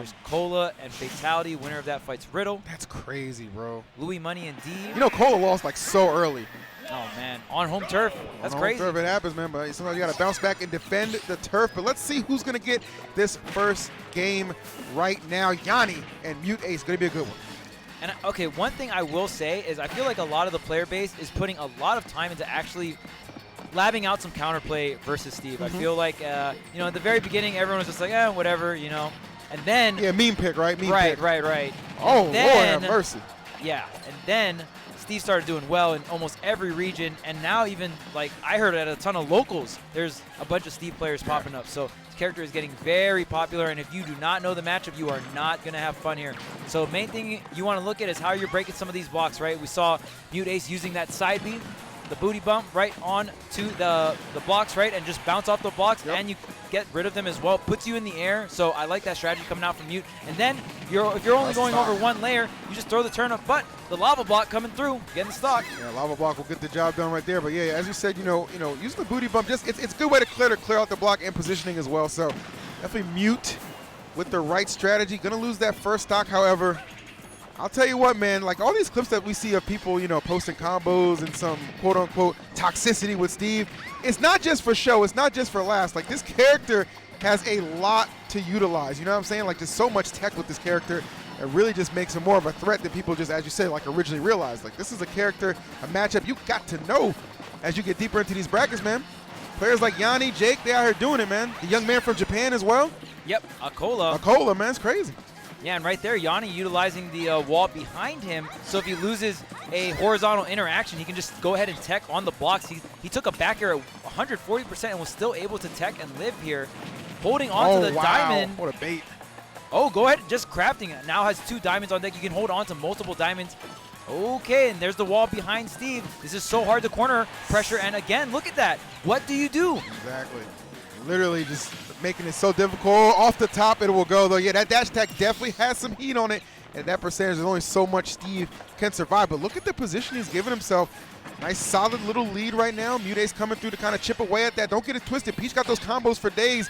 There's Cola and Fatality. Winner of that fight's Riddle. That's crazy, bro. Louis Money and D. You know, Cola lost like so early. Oh, man. On home turf. That's crazy. On home turf, it happens, man. But sometimes you got to bounce back and defend the turf. But let's see who's going to get this first game right now. Yonni and MuteAce, going to be a good one. And okay, one thing I will say is I feel like a lot of the player base is putting a lot of time into actually labbing out some counterplay versus Steve. I feel like, you know, at the very beginning, everyone was just like, whatever, you know. And then... Yeah, meme pick, right? Meme pick. Right. Oh, then, Lord have mercy. Yeah, and then Steve started doing well in almost every region, and now even, like, I heard at a ton of locals, there's a bunch of Steve players popping up. So his character is getting very popular, and if you do not know the matchup, you are not going to have fun here. So main thing you want to look at is how you're breaking some of these blocks, right? We saw MuteAce using that side beam, the booty bump right on to the blocks, right, and just bounce off the blocks, and you get rid of them as well. Puts you in the air, so I like that strategy coming out from Mute. And then if you're only going over one layer, you just throw the turnip, but the lava block coming through, getting the stock. Yeah, lava block will get the job done right there. But yeah, as you said, you know, using the booty bump, just it's a good way to clear out the block and positioning as well. So definitely Mute with the right strategy. Gonna lose that first stock, however. I'll tell you what, man, like all these clips that we see of people, you know, posting combos and some quote-unquote toxicity with Steve, it's not just for show, it's not just for laughs. Like this character has a lot to utilize, you know what I'm saying? Like just so much tech with this character, it really just makes him more of a threat than people just, as you say, like originally realized. Like this is a character, a matchup you got to know as you get deeper into these brackets, man. Players like Yonni, Jake, they out here doing it, man. The young man from Japan as well. Yep, Akola. Akola, man, it's crazy. Yeah, and right there, Yonni utilizing the wall behind him, so if he loses a horizontal interaction, he can just go ahead and tech on the blocks. He took a back air at 140% and was still able to tech and live here, holding on to the diamond. What a bait. Oh, go ahead, just crafting it. Now has 2 diamonds on deck. You can hold on to multiple diamonds. Okay, and there's the wall behind Steve. This is so hard to corner pressure, and again, look at that. What do you do? Exactly. Literally just making it so difficult. Off the top, it will go, though. Yeah, that dash attack definitely has some heat on it, and that percentage is only so much Steve can survive. But look at the position he's given himself. Nice, solid little lead right now. MuteAce coming through to kind of chip away at that. Don't get it twisted. Peach got those combos for days.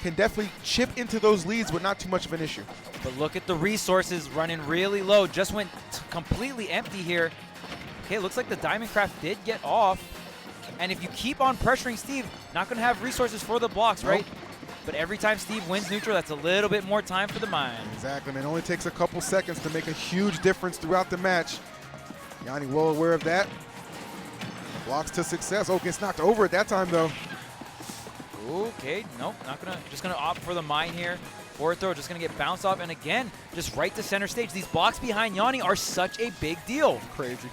Can definitely chip into those leads with not too much of an issue. But look at the resources running really low. Just went completely empty here. Okay, looks like the Diamond Craft did get off. And if you keep on pressuring Steve, not going to have resources for the blocks, right? But every time Steve wins neutral, that's a little bit more time for the mine. Exactly, man. It only takes a couple seconds to make a huge difference throughout the match. Yonni well aware of that. Blocks to success. Oh, gets knocked over at that time, though. Okay, nope, just gonna opt for the mine here. Forward throw, just gonna get bounced off, and again, just right to center stage. These blocks behind Yonni are such a big deal. Crazy.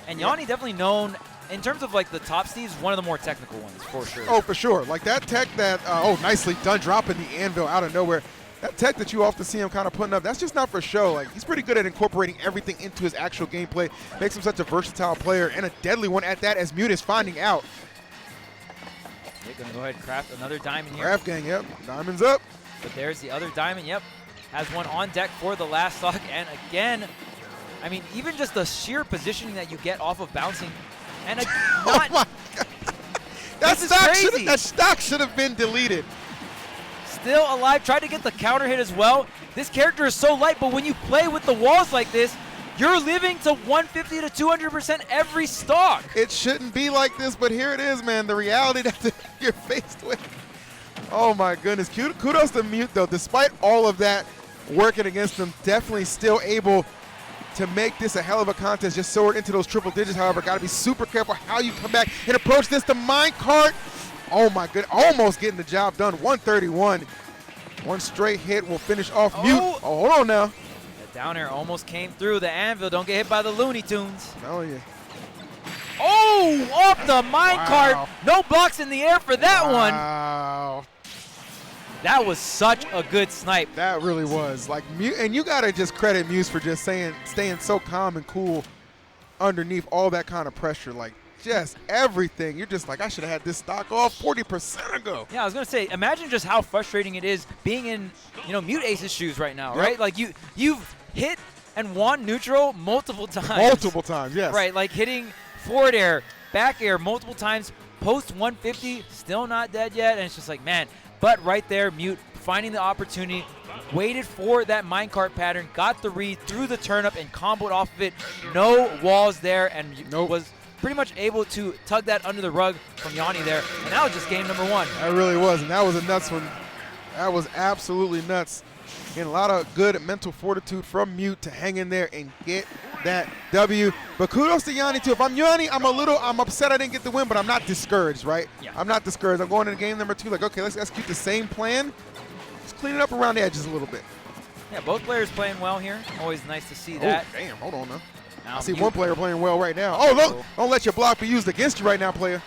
And Yonni definitely known, in terms of like the top Steves, one of the more technical ones, for sure. Oh, for sure. Like that tech that, nicely done, dropping the anvil out of nowhere. That tech that you often see him kind of putting up, that's just not for show. Like, he's pretty good at incorporating everything into his actual gameplay. Makes him such a versatile player, and a deadly one at that, as Mute is finding out. They're going to go ahead and craft another diamond here. Craft gang, yep. Diamond's up. But there's the other diamond, yep. Has one on deck for the last stock. And again, I mean, even just the sheer positioning that you get off of bouncing. And oh my God. That stock should have been deleted. Still alive, tried to get the counter hit as well. This character is so light, but when you play with the walls like this, you're living to 150 to 200% every stock. It shouldn't be like this, but here it is, man. The reality that you're faced with. Oh my goodness. Kudos to Mute, though. Despite all of that working against him, definitely still able to make this a hell of a contest. Just soared into those triple digits, however. Got to be super careful how you come back and approach this. The mine cart. Oh my goodness. Almost getting the job done. 131. One straight hit will finish off Mute. Oh, hold on now. The down air almost came through. The anvil. Don't get hit by the Looney Tunes. Oh, yeah. Oh, off the mine cart. No blocks in the air for that one. Wow. That was such a good snipe. That really was. Like, Mute, and you got to just credit Muse for just staying so calm and cool underneath all that kind of pressure. Like, just everything. You're just like, I should have had this stock off 40% ago. Yeah, I was going to say, imagine just how frustrating it is being in, MuteAce's shoes right now, right? Like, you've hit and won neutral multiple times. Multiple times, yes. Right, like hitting forward air, back air multiple times, post 150, still not dead yet, and it's just like, man. But right there, Mute finding the opportunity, waited for that minecart pattern, got the read, threw the turnip, and comboed off of it. No walls there, and was pretty much able to tug that under the rug from Yonni there. And that was just game number 1. That really was, and that was a nuts one. That was absolutely nuts. Again, a lot of good mental fortitude from Mute to hang in there and get that W. But kudos to Yonni too. If I'm Yonni, I'm upset I didn't get the win, but I'm not discouraged, right? Yeah. I'm not discouraged. I'm going into game number 2 like, okay, let's execute the same plan. Let's clean it up around the edges a little bit. Yeah, both players playing well here. Always nice to see that. Oh, damn, hold on now. Now I see Mute- one player playing well right now. Oh, look, don't let your block be used against you right now, player.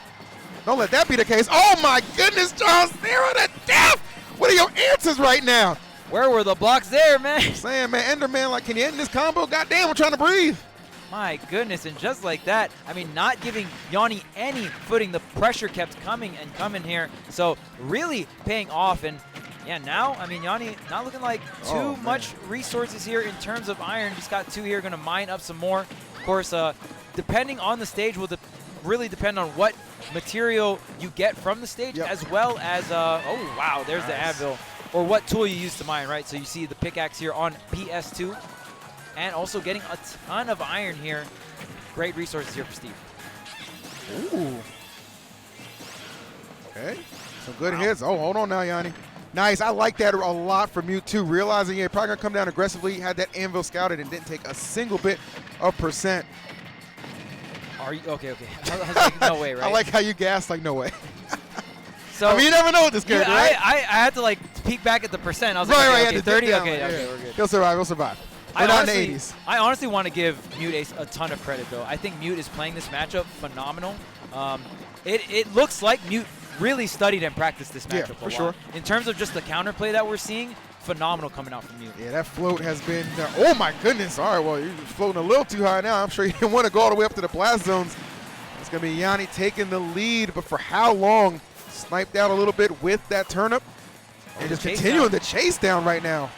Don't let that be the case. Oh my goodness, Charles, 0 to death. What are your answers right now? Where were the blocks there, man? Saying, man, Enderman, like, can you end this combo? Goddamn, I'm trying to breathe. My goodness, and just like that, I mean, not giving Yonni any footing. The pressure kept coming and coming here. So really paying off. And yeah, now, I mean, Yonni not looking like too much resources here in terms of iron. Just got 2 here, going to mine up some more. Of course, depending on the stage will really depend on what material you get from the stage, as well as, oh, wow, there's the anvil. Or what tool you use to mine, right? So you see the pickaxe here on PS2. And also getting a ton of iron here. Great resources here for Steve. Ooh. Okay. Some good hits. Oh, hold on now, Yonni. Nice. I like that a lot from you, too. Realizing you're probably going to come down aggressively. Had that anvil scouted and didn't take a single bit of percent. Are you? Okay, okay. I was like, no way, right? I like how you gassed like, no way. So, I mean, you never know with this character, yeah, right? I had to, like, peek back at the percent. I was Right, like, right, okay, yeah, 30? down, Okay, yeah. okay, we're good. He'll survive. He'll survive. We're not in the 80s. I honestly want to give MuteAce a ton of credit, though. I think Mute is playing this matchup phenomenal. It looks like Mute really studied and practiced this matchup for a lot. sure. In terms of just the counterplay that we're seeing, phenomenal coming out from Mute. Yeah, that float has been, oh my goodness. All right, well, you're floating a little too high now. I'm sure you didn't want to go all the way up to the blast zones. It's going to be Yonni taking the lead, but for how long? Sniped out a little bit with that turnip. And just continuing the chase down right now.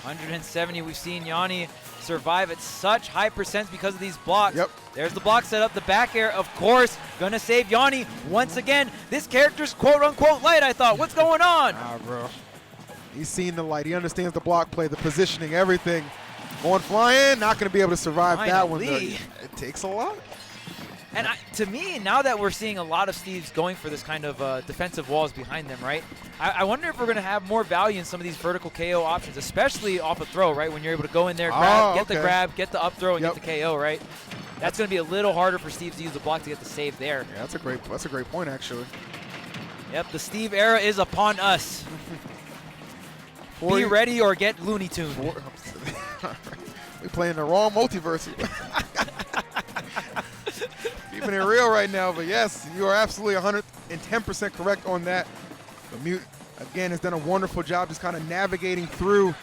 170, we've seen Yonni survive at such high percents because of these blocks. Yep. There's the block set up, the back air, of course, gonna save Yonni once again. This character's quote-unquote light, I thought. What's going on? Ah, bro. He's seen the light. He understands the block play, the positioning, everything. Going flying, not going to be able to survive that one. It takes a lot. And to me, now that we're seeing a lot of Steves going for this kind of defensive walls behind them, right? I wonder if we're going to have more value in some of these vertical KO options, especially off a throw, right? When you're able to go in there, get the grab, get the up throw, and get the KO, right? That's going to be a little harder for Steves to use the block to get the save there. Yeah, that's a great point, actually. Yep, the Steve era is upon us. Be ready or get Looney Tunes. We're playing the wrong multiverse. Keeping it real right now, but yes, you are absolutely 110% correct on that. The Mute, again, has done a wonderful job just kind of navigating through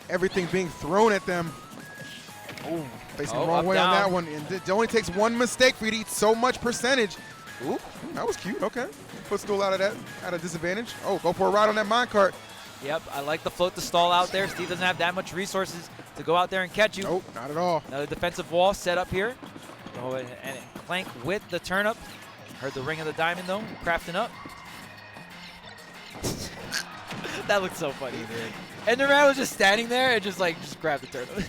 everything being thrown at them. Oh, facing the wrong way on that one. And it only takes one mistake for you to eat so much percentage. Ooh, that was cute. Okay. Footstool out of that, at a disadvantage. Oh, go for a ride on that minecart. Yep, I like the float to stall out there. Steve doesn't have that much resources to go out there and catch you. Nope, not at all. Another defensive wall set up here. Go ahead and clank with the turnip. Heard the ring of the diamond, though, crafting up. That looked so funny, dude. Enderman was just standing there and just grabbed the turnip.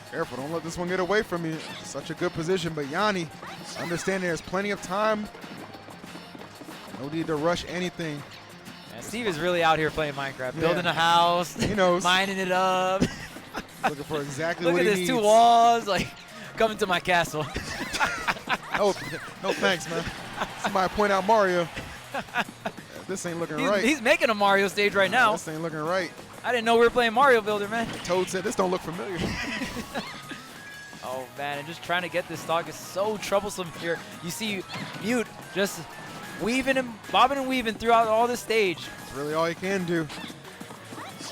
Careful, don't let this one get away from you. Such a good position, but Yonni, understand there's plenty of time. No need to rush anything. Yeah, Steve is really out here playing Minecraft, building a house, he knows, mining it up. Looking for exactly what he needs. Look at this, 2 walls, like, coming to my castle. No thanks, man. Somebody point out Mario. This ain't looking right. He's making a Mario stage right now. This ain't looking right. I didn't know we were playing Mario Builder, man. Toad said this don't look familiar. Oh, man, and just trying to get this stock is so troublesome here. You see Mute just weaving and bobbing and weaving throughout all this stage. That's really all you can do.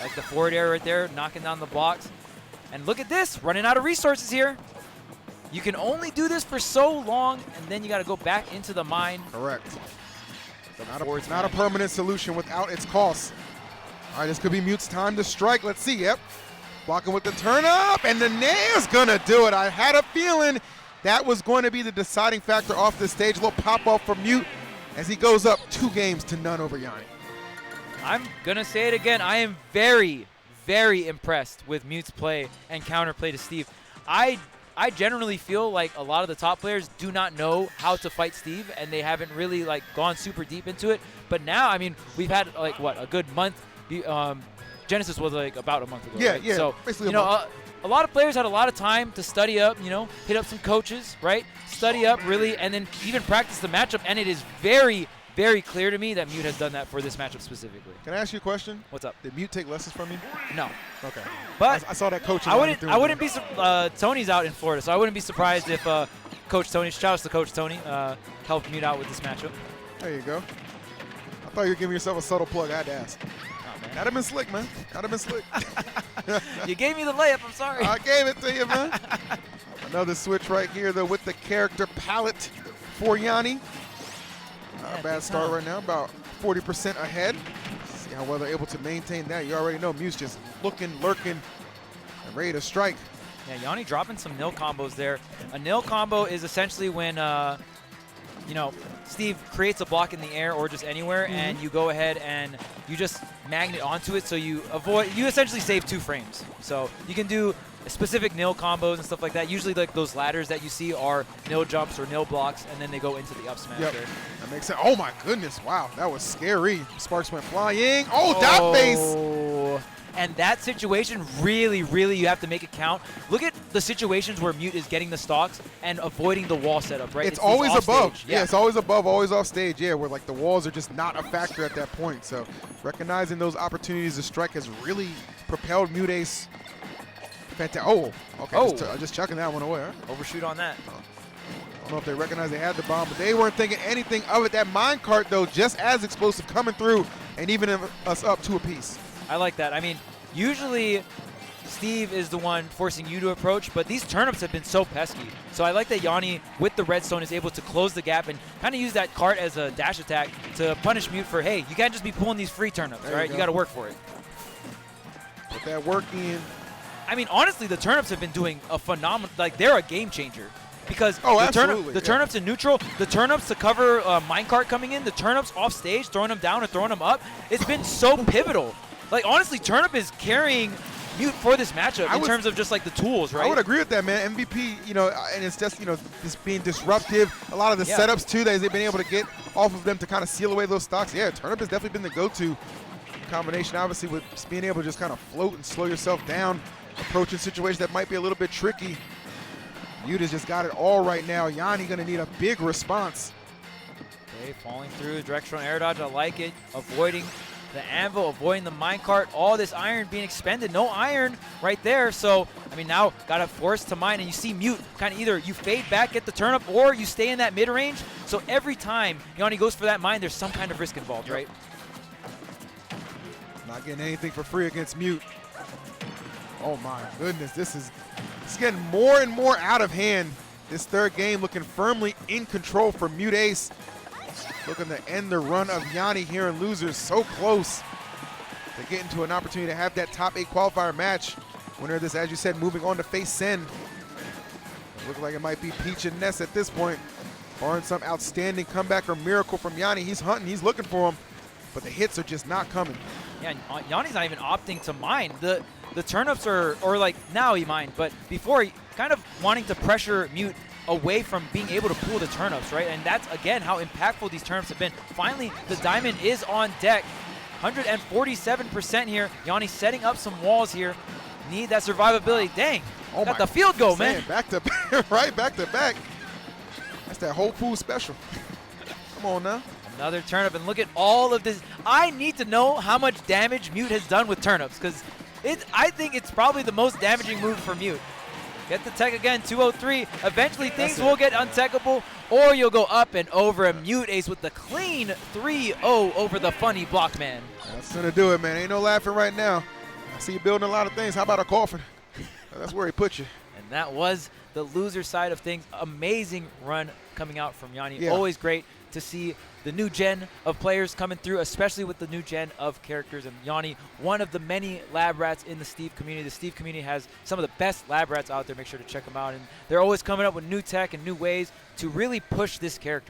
Like the forward air right there, knocking down the blocks. And look at this, running out of resources here. You can only do this for so long, and then you got to go back into the mine. Correct. Not a permanent solution without its costs. All right, this could be Mute's time to strike. Let's see. Yep. Blocking with the turn up, and the nail's going to do it. I had a feeling that was going to be the deciding factor off the stage. A little pop-off from Mute as he goes up 2 games to none over Yonni. I'm going to say it again. I am very, very impressed with Mute's play and counterplay to Steve. I generally feel like a lot of the top players do not know how to fight Steve, and they haven't really like gone super deep into it. But now, I mean, we've had like what, a good month. Genesis was like about a month ago. Yeah, right? yeah. So basically you know, a lot of players had a lot of time to study up. You know, hit up some coaches, right? Study up really, and then even practice the matchup. And it is very, very clear to me that Mute has done that for this matchup specifically. Can I ask you a question? What's up? Did Mute take lessons from you? No. Okay. But I saw that coach. I wouldn't be. Tony's out in Florida, so I wouldn't be surprised if Coach Tony, shout out to Coach Tony, helped Mute out with this matchup. There you go. I thought you were giving yourself a subtle plug. I had to ask. Oh, man. That'd have been slick, man. That'd have been slick. You gave me the layup. I'm sorry. I gave it to you, man. Another switch right here, though, with the character palette for Yonni. Not a bad start right now, about 40% ahead. See how well they're able to maintain that. You already know Mute's just looking, lurking, and ready to strike. Yeah, Yonni dropping some nil combos there. A nil combo is essentially when, you know, Steve creates a block in the air or just anywhere, and you go ahead and you just magnet onto it, so you essentially save 2 frames. So you can do specific nil combos and stuff like that. Usually like those ladders that you see are nil jumps or nil blocks, and then they go into the up smash there. That makes sense. Oh my goodness, wow, that was scary. Sparks went flying. Oh, dot face. And that situation, really, really, you have to make it count. Look at the situations where Mute is getting the stocks and avoiding the wall setup, right? It's always above. Yeah, it's always above, always off stage. Yeah, where like the walls are just not a factor at that point. So recognizing those opportunities to strike has really propelled MuteAce. Oh, okay, just chucking that one away. Huh? Overshoot on that. I don't know if they recognized they had the bomb, but they weren't thinking anything of it. That minecart, though, just as explosive, coming through and even us up 2 apiece. I like that. I mean, usually Steve is the one forcing you to approach, but these turnips have been so pesky. So I like that Yonni, with the redstone, is able to close the gap and kind of use that cart as a dash attack to punish Mute for, hey, you can't just be pulling these free turnips, all right? You got to work for it. Put that work in. I mean, honestly, the turnips have been doing a phenomenal, like, they're a game changer. Because the turnips in neutral, the turnips to cover minecart coming in, the turnips off stage, throwing them down and throwing them up, it's been so pivotal. Like, honestly, turnip is carrying Mute for this matchup in terms of just, like, the tools, right? I would agree with that, man. MVP, you know, and it's just, you know, just being disruptive. A lot of the setups, too, that they've been able to get off of them to kind of seal away those stocks. Yeah, turnip has definitely been the go-to combination, obviously, with just being able to just kind of float and slow yourself down, approaching situations that might be a little bit tricky. Mute has just got it all right now. Yonni going to need a big response. Okay, falling through, directional air dodge, I like it. Avoiding the anvil, avoiding the minecart, all this iron being expended. No iron right there, so, I mean, now got to force to mine, and you see Mute kind of either you fade back, get the turnip, or you stay in that mid-range. So every time Yonni goes for that mine, there's some kind of risk involved, right? Not getting anything for free against Mute. Oh my goodness, this is getting more and more out of hand. This third game looking firmly in control for MuteAce. Looking to end the run of Yonni here in losers. So close to getting to an opportunity to have that top 8 qualifier match. Winner of this, as you said, moving on to face Sen. Looks like it might be Peach and Ness at this point. Barring some outstanding comeback or miracle from Yonni. He's hunting, he's looking for him, but the hits are just not coming. Yeah, Yonni's not even opting to mine. The turnips are, or like now he mined, but before he kind of wanting to pressure Mute away from being able to pull the turnips, right? And that's, again, how impactful these turnips have been. Finally, the diamond is on deck. 147% here. Yonni setting up some walls here. Need that survivability. Dang, got the field goal, man. Back to back, right? Back to back. That's that Whole Foods special. Come on now. Another turnip, and look at all of this. I need to know how much damage Mute has done with turnips, because I think it's probably the most damaging move for Mute. Get the tech again, 203. Eventually things will get untechable, or you'll go up and over, and MuteAce with the clean 3-0 over the funny block man. That's gonna do it, man. Ain't no laughing right now. I see you building a lot of things. How about a coffin? That's where he put you. And that was the loser side of things. Amazing run coming out from Yonni. Yeah. Always great to see the new gen of players coming through, especially with the new gen of characters. And Yonni, one of the many lab rats in the Steve community. The Steve community has some of the best lab rats out there. Make sure to check them out. And they're always coming up with new tech and new ways to really push this character.